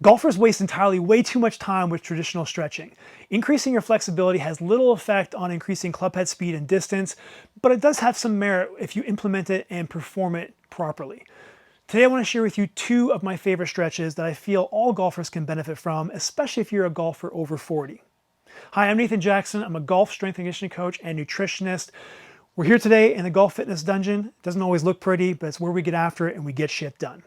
Golfers waste entirely way too much time with traditional stretching. Increasing your flexibility has little effect on increasing club head speed and distance, but it does have some merit if you implement it and perform it properly. Today I want to share with you two of my favorite stretches that I feel all golfers can benefit from, especially if you're a golfer over 40. Hi, I'm Nathan Jackson. I'm a golf strength and conditioning coach and nutritionist. We're here today in the Golf Fitness Dungeon. It doesn't always look pretty, but it's where we get after it and we get shit done.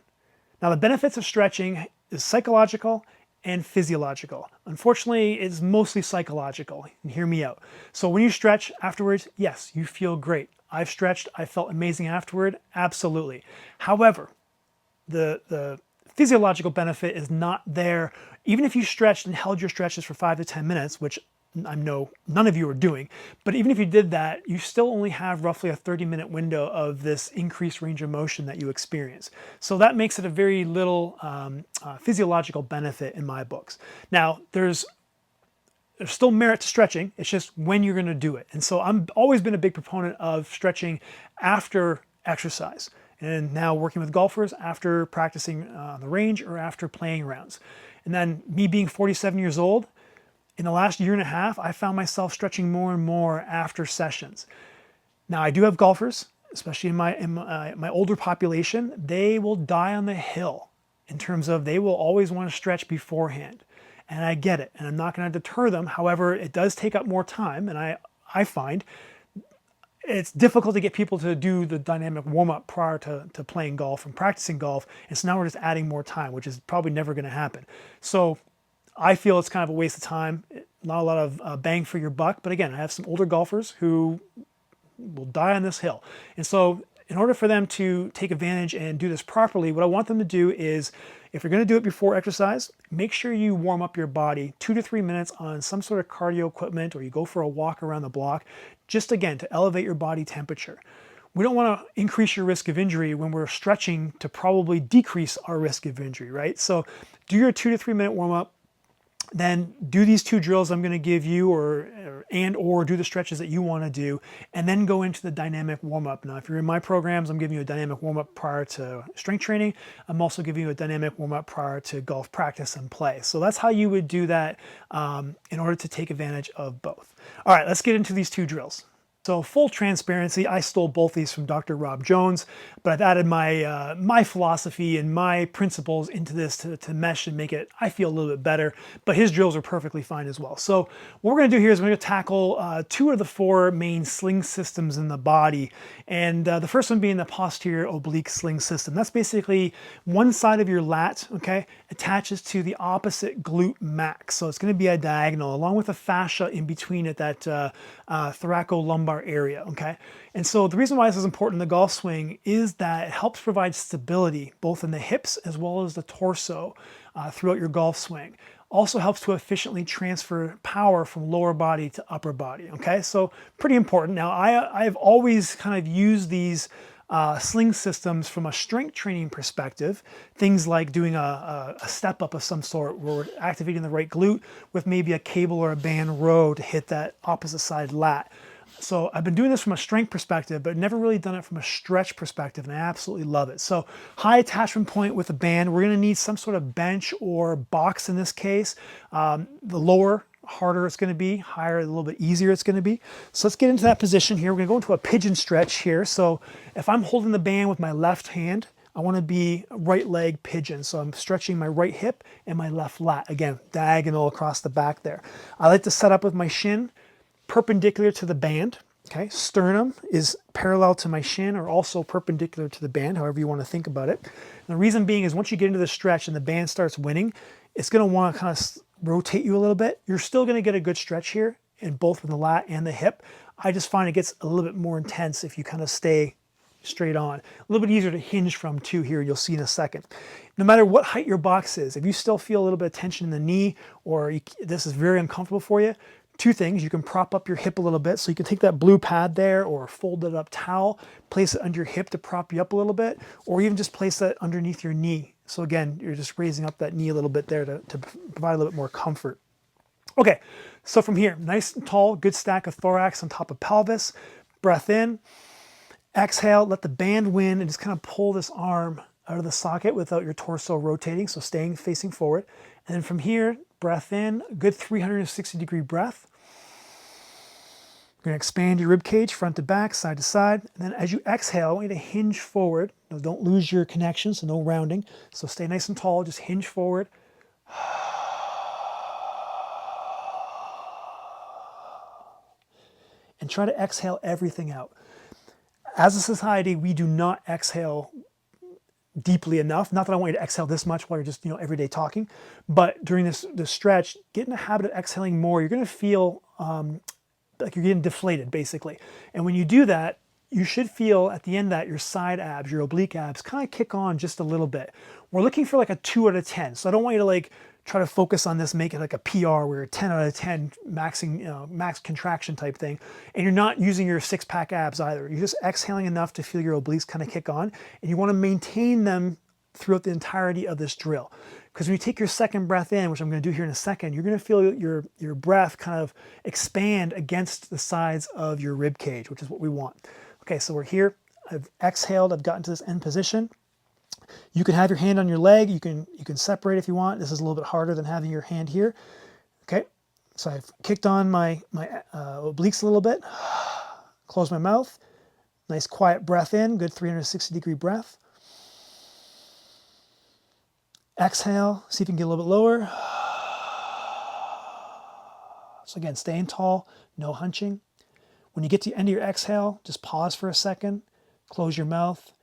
Now, the benefits of stretching is psychological and physiological. Unfortunately, it's mostly psychological, and hear me out. So when you stretch afterwards, yes, you feel great. I've stretched, I felt amazing afterward, absolutely. However, the physiological benefit is not there. Even if you stretched and held your stretches for 5 to 10 minutes, which I know none of you are doing, but even if you did that, you still only have roughly a 30-minute window of this increased range of motion that you experience. So that makes it a very little physiological benefit in my books. Now, there's still merit to stretching. It's just when you're going to do it. And so I've always been a big proponent of stretching after exercise. And now working with golfers after practicing on the range or after playing rounds. And then me being 47 years old, in the last year and a half, I found myself stretching more and more after sessions. Now, I do have golfers, especially in my older population, they will die on the hill in terms of they will always want to stretch beforehand. And I get it, and I'm not going to deter them. However, it does take up more time, and I find it's difficult to get people to do the dynamic warm-up prior to playing golf and practicing golf. And so now we're just adding more time, which is probably never going to happen. So I feel it's kind of a waste of time, not a lot of bang for your buck. But again, I have some older golfers who will die on this hill. And so in order for them to take advantage and do this properly, what I want them to do is, if you're going to do it before exercise, make sure you warm up your body 2 to 3 minutes on some sort of cardio equipment, or you go for a walk around the block, just again, to elevate your body temperature. We don't want to increase your risk of injury when we're stretching to probably decrease our risk of injury, right? So do your 2 to 3 minute warm up. Then do these two drills I'm going to give you, or do the stretches that you want to do, and then go into the dynamic warm-up. Now, if you're in my programs, I'm giving you a dynamic warm-up prior to strength training. I'm also giving you a dynamic warm-up prior to golf practice and play. So that's how you would do that in order to take advantage of both. All right, let's get into these two drills. So full transparency, I stole both these from Dr. Rob Jones, but I've added my philosophy and my principles into this to mesh and make it, I feel, a little bit better, but his drills are perfectly fine as well. So what we're gonna do here is we're gonna tackle 2 of the 4 main sling systems in the body. And the first one being the posterior oblique sling system. That's basically one side of your lat, okay, attaches to the opposite glute max. So it's gonna be a diagonal along with the fascia in between it, that thoracolumbar area, okay? And so the reason why this is important in the golf swing is that it helps provide stability both in the hips as well as the torso throughout your golf swing. Also helps to efficiently transfer power from lower body to upper body, okay? So pretty important. Now, I've always kind of used these sling systems from a strength training perspective. Things like doing a step up of some sort where we're activating the right glute with maybe a cable or a band row to hit that opposite side lat. So I've been doing this from a strength perspective, but never really done it from a stretch perspective, and I absolutely love it. So high attachment point with a band. We're gonna need some sort of bench or box in this case. The lower, harder it's gonna be, higher, a little bit easier it's gonna be. So let's get into that position here. We're gonna go into a pigeon stretch here. So if I'm holding the band with my left hand, I wanna be right leg pigeon. So I'm stretching my right hip and my left lat. Again, diagonal across the back there. I like to set up with my shin perpendicular to the band, okay? Sternum is parallel to my shin or also perpendicular to the band, however you want to think about it. And the reason being is once you get into the stretch and the band starts winning, it's going to want to kind of rotate you a little bit. You're still going to get a good stretch here in both in the lat and the hip. I just find it gets a little bit more intense if you kind of stay straight on. A little bit easier to hinge from too here, you'll see in a second. No matter what height your box is, if you still feel a little bit of tension in the knee or this is very uncomfortable for you, 2 things. You can prop up your hip a little bit. So you can take that blue pad there or a folded up towel, place it under your hip to prop you up a little bit, or even just place that underneath your knee. So again, you're just raising up that knee a little bit there to provide a little bit more comfort. Okay, so from here, nice and tall, good stack of thorax on top of pelvis. Breath in, exhale, let the band win, and just kind of pull this arm out of the socket without your torso rotating, so staying facing forward. And then from here, breath in, good 360-degree breath. You're gonna expand your rib cage front to back, side to side. And then as you exhale, I want you to hinge forward. Now, don't lose your connection, so no rounding. So stay nice and tall, just hinge forward. And try to exhale everything out. As a society, we do not exhale deeply enough. Not that I want you to exhale this much while you're just, everyday talking, but during this stretch, get in the habit of exhaling more. You're gonna feel like you're getting deflated, basically. And when you do that, you should feel at the end that your side abs, your oblique abs, kind of kick on just a little bit. We're looking for like a 2 out of 10. So I don't want you to like try to focus on this, make it like a PR where you're 10 out of 10 maxing, max contraction type thing. And you're not using your 6-pack abs either. You're just exhaling enough to feel your obliques kind of kick on. And you want to maintain them throughout the entirety of this drill. Because when you take your second breath in, which I'm going to do here in a second, you're going to feel your breath kind of expand against the sides of your rib cage, which is what we want. Okay, so we're here. I've exhaled. I've gotten to this end position. You can have your hand on your leg. You can separate if you want. This is a little bit harder than having your hand here. Okay, so I've kicked on my obliques a little bit. Close my mouth. Nice quiet breath in. Good 360-degree breath. Exhale, see if you can get a little bit lower. So again, staying tall, no hunching. When you get to the end of your exhale, just pause for a second, close your mouth,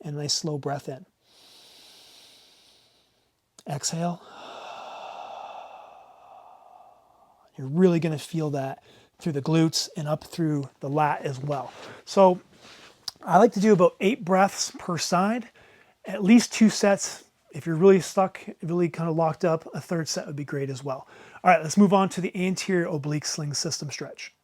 and a nice slow breath in. Exhale. You're really gonna feel that through the glutes and up through the lat as well. So I like to do about 8 breaths per side, at least 2 sets. If you're really stuck, really kind of locked up, a 3rd set would be great as well. All right, let's move on to the anterior oblique sling system stretch.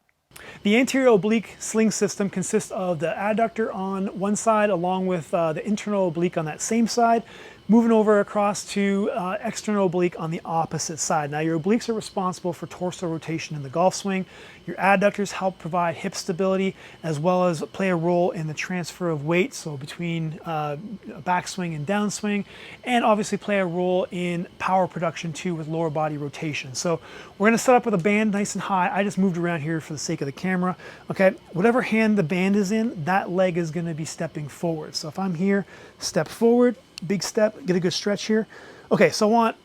The anterior oblique sling system consists of the adductor on one side along with the internal oblique on that same side, moving over across to external oblique on the opposite side. Now your obliques are responsible for torso rotation in the golf swing. Your adductors help provide hip stability as well as play a role in the transfer of weight, so between backswing and downswing, and obviously play a role in power production too with lower body rotation. So we're gonna set up with a band nice and high. I just moved around here for the sake of the camera. Okay, whatever hand the band is in, that leg is gonna be stepping forward. So if I'm here, step forward, big step, get a good stretch here. Okay, so I want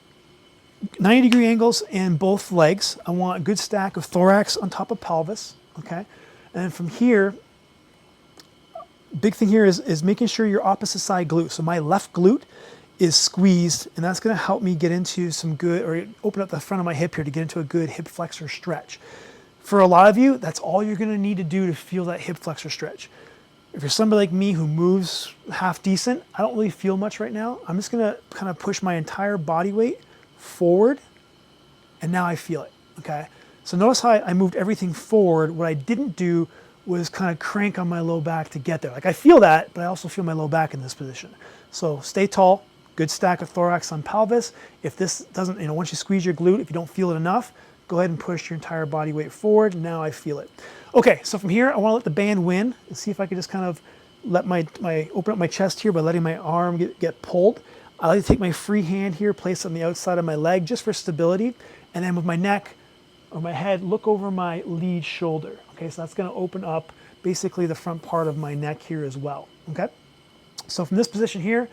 90-degree angles in both legs. I want a good stack of thorax on top of pelvis, okay? And then from here, big thing here is making sure your opposite side glute. So my left glute is squeezed, and that's gonna help me get into some good, or open up the front of my hip here to get into a good hip flexor stretch. For a lot of you, that's all you're gonna need to do to feel that hip flexor stretch. If you're somebody like me who moves half decent, I don't really feel much right now. I'm just gonna kind of push my entire body weight forward, and now I feel it, okay? So notice how I moved everything forward. What I didn't do was kind of crank on my low back to get there. Like I feel that, but I also feel my low back in this position. So stay tall, good stack of thorax on pelvis. If this doesn't, once you squeeze your glute, if you don't feel it enough, go ahead and push your entire body weight forward. Now I feel it. Okay, so from here, I want to let the band win and see if I can just kind of let open up my chest here by letting my arm get pulled. I like to take my free hand here, place it on the outside of my leg just for stability. And then with my neck or my head, look over my lead shoulder. Okay, so that's gonna open up basically the front part of my neck here as well, okay? So from this position here,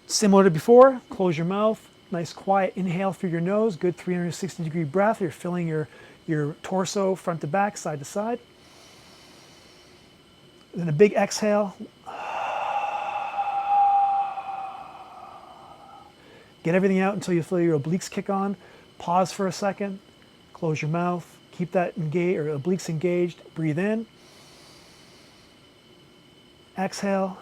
similar to before, close your mouth, nice quiet inhale through your nose, good 360-degree breath. You're filling your torso front to back, side to side. Then a big exhale. Get everything out until you feel your obliques kick on. Pause for a second, close your mouth, keep that engaged, or obliques engaged, breathe in. Exhale,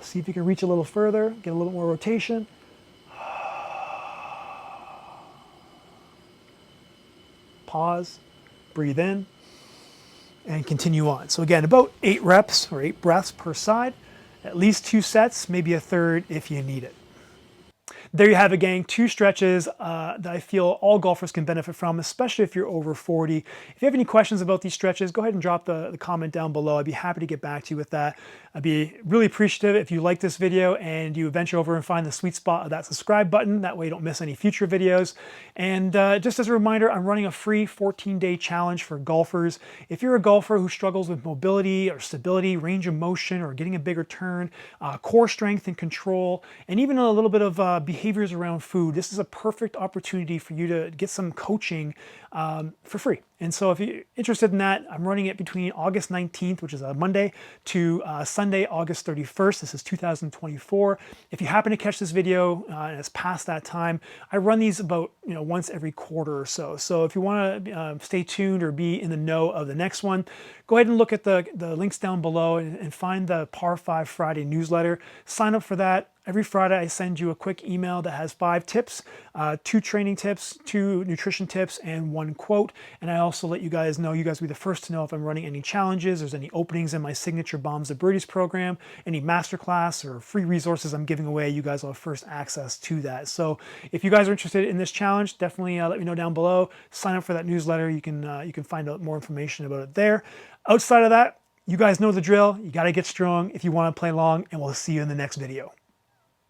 see if you can reach a little further, get a little more rotation. Pause, breathe in, and continue on. So again, about 8 reps or 8 breaths per side, at least 2 sets, maybe a 3rd if you need it. there you have it, gang. 2 stretches that I feel all golfers can benefit from, especially if you're over 40. If you have any questions about these stretches, go ahead and drop the comment down below. I'd be happy to get back to you with that. I'd be really appreciative if you like this video and you venture over and find the sweet spot of that subscribe button. That way you don't miss any future videos. And just as a reminder, I'm running a free 14-day challenge for golfers. If you're a golfer who struggles with mobility or stability, range of motion, or getting a bigger turn, core strength and control, and even a little bit of behaviors around food, this is a perfect opportunity for you to get some coaching for free. And so if you're interested in that, I'm running it between August 19th, which is a Monday, to Sunday, August 31st. This is 2024. If you happen to catch this video and it's past that time, I run these about once every quarter or so. So if you want to stay tuned or be in the know of the next one, go ahead and look at the links down below and find the Par 5 Friday newsletter. Sign up for that. Every Friday, I send you a quick email that has 5 tips, 2 training tips, 2 nutrition tips, and 1 quote. And I also let you guys know, you guys will be the first to know if I'm running any challenges, there's any openings in my signature Bombs to Birdies program, any masterclass or free resources I'm giving away. You guys will have first access to that. So if you guys are interested in this challenge, definitely let me know down below. Sign up for that newsletter. You can find out more information about it there. Outside of that, you guys know the drill. You got to get strong if you want to play long, and we'll see you in the next video.